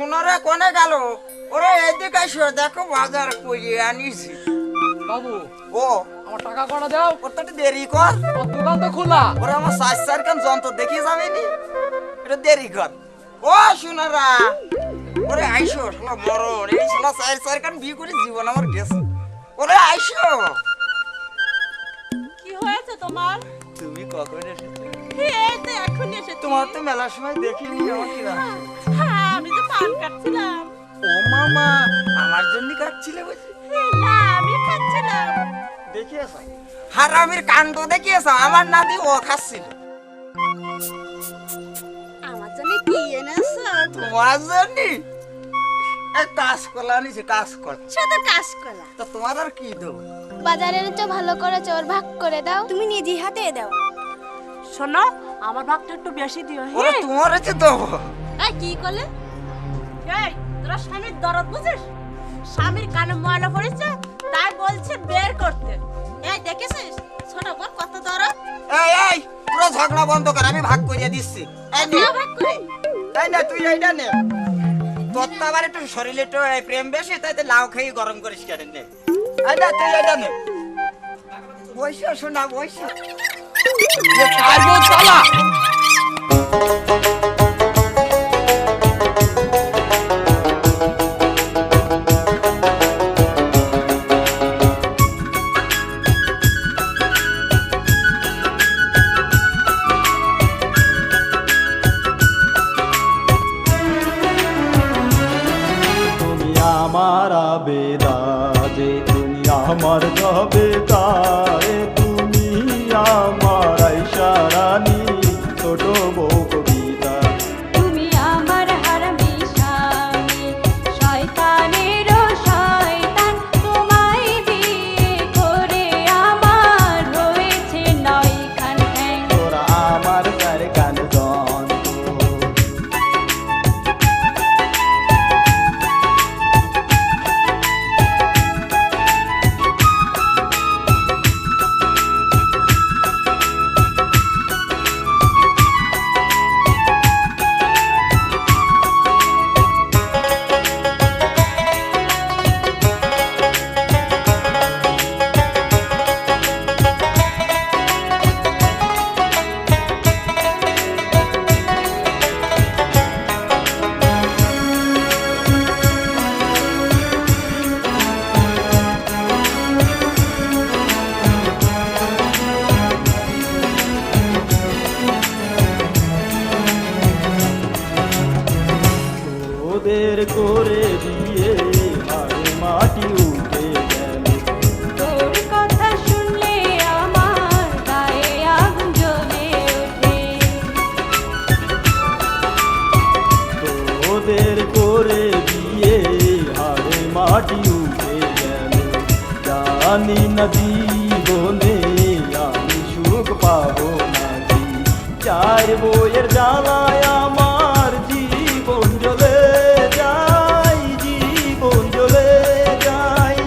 সোনারা কোনে গেল? ওরে এদিকে এসো, দেখো বাজার করিয়ে আনিছি। বাবু ও আমার টাকা কটা দাও। ওর তো একটু দেরি কর। ওর দোকান তো খোলা। ওরে আমার সাইজ কান যন্ত্র দেখিয়ে যাবেনি, একটু দেরি কর। ও সোনারা, ওরে আইসো, শালা মরণ এই শালা সাইজ কান বিয়ে করে জীবন আমার গেছে। ওরে আইসো। কি হয়েছে তোমার? তুমি কখন এসেছো? এই তো এখন এসেছি। তোমার তো মেলার সময় দেখিনি, আমার কি রাখছো? হ্যাঁ, আমি তো পান কাটছিলাম। ও মামা, আমার জন্য কাটছিলে বুঝি? না, আমি খাচ্ছিলাম। দেখিয়েছ হারামির কাণ্ড, দেখিয়েছ? আমার নাতি ও খাচ্ছিল। আমার জন্য কি এনেছো? তোমার জন্য এক কাঁচকলা আনিছি, কাঁচকলা। শুধু কাঁচকলা? তা তোমার আর কি দেবো? বাজারের তো ভালো করে চোর ভাগ করে দাও, তুমি নিজে হাতে দাও। শোনো, আমার ভাগটা একটু বেশি দিও। ওরে তোমার হচ্ছে দেবো। এই কি করলে? এই তোরা স্বামীর দরদ বুঝিস? স্বামীর কানে ময়লা পড়েছে, তাই বলছে বের করতে। এই দেখেছিস ছোট বড় কত দরদ? এই পুরো ঝগড়া বন্ধ কর, আমি ভাগ করিয়ে দিচ্ছি। এই নে, ভাগ করে তাই না, তুই এইটা নে। তোর তো আবার একটু শরীরে একটু প্রেম বেশি, তাই তো লাউ খেয়ে গরম করিস কেন? নে, এই না, তুই এইটা নে। বইসা শোনা, বইসা। যে কাজও চালা। তুমি আমার আবেদারে, তুমি আমার জবেদারে, তুমি আমার আইসারানি, ছোট বউ কবিতা। তুমি আমার হারামি স্বামী, শয়তানেরও শয়তান, তোমায় বিয়ে করে আমার হয়েছে নয়খান ঠ্যাং। তোরা আমার সরকার যন্ত্র। ওদের করে দিয়ে হাড়ে মাটি উঠে গেল। তোর কথা শুনলে আমার গায়ে আগুন জ্বলে ওঠে। ওদের করে দিয়ে হাড়ে মাটি উঠে গেল। জানি না জীবনে আমি সুখ পাবো নাকি, চার বইয়ের জ্বালায় আমার জীবন জ্বলে যায়, জীবন জ্বলে যায়।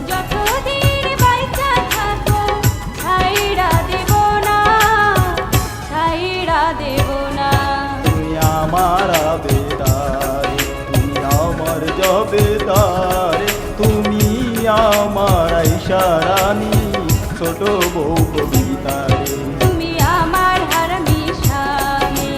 যতদিন বাইচা থাকো ছাইড়া দেব না, ছাইড়া দেব না। তুমি আমার আবেদারে, তুমি আমার জবেদারে, তুমি আমার আইসারানি, ছোট বউ কবিতারে। তুমি আমার হারামি স্বামী।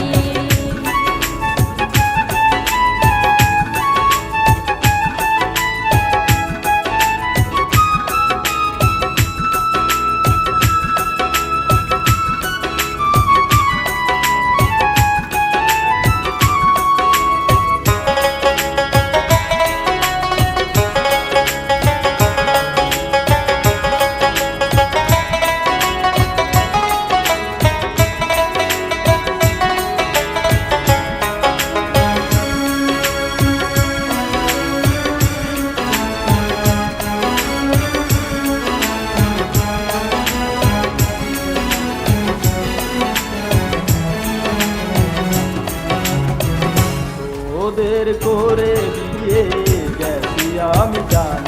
ওদের করে বিয়ে গেছি আমি জানি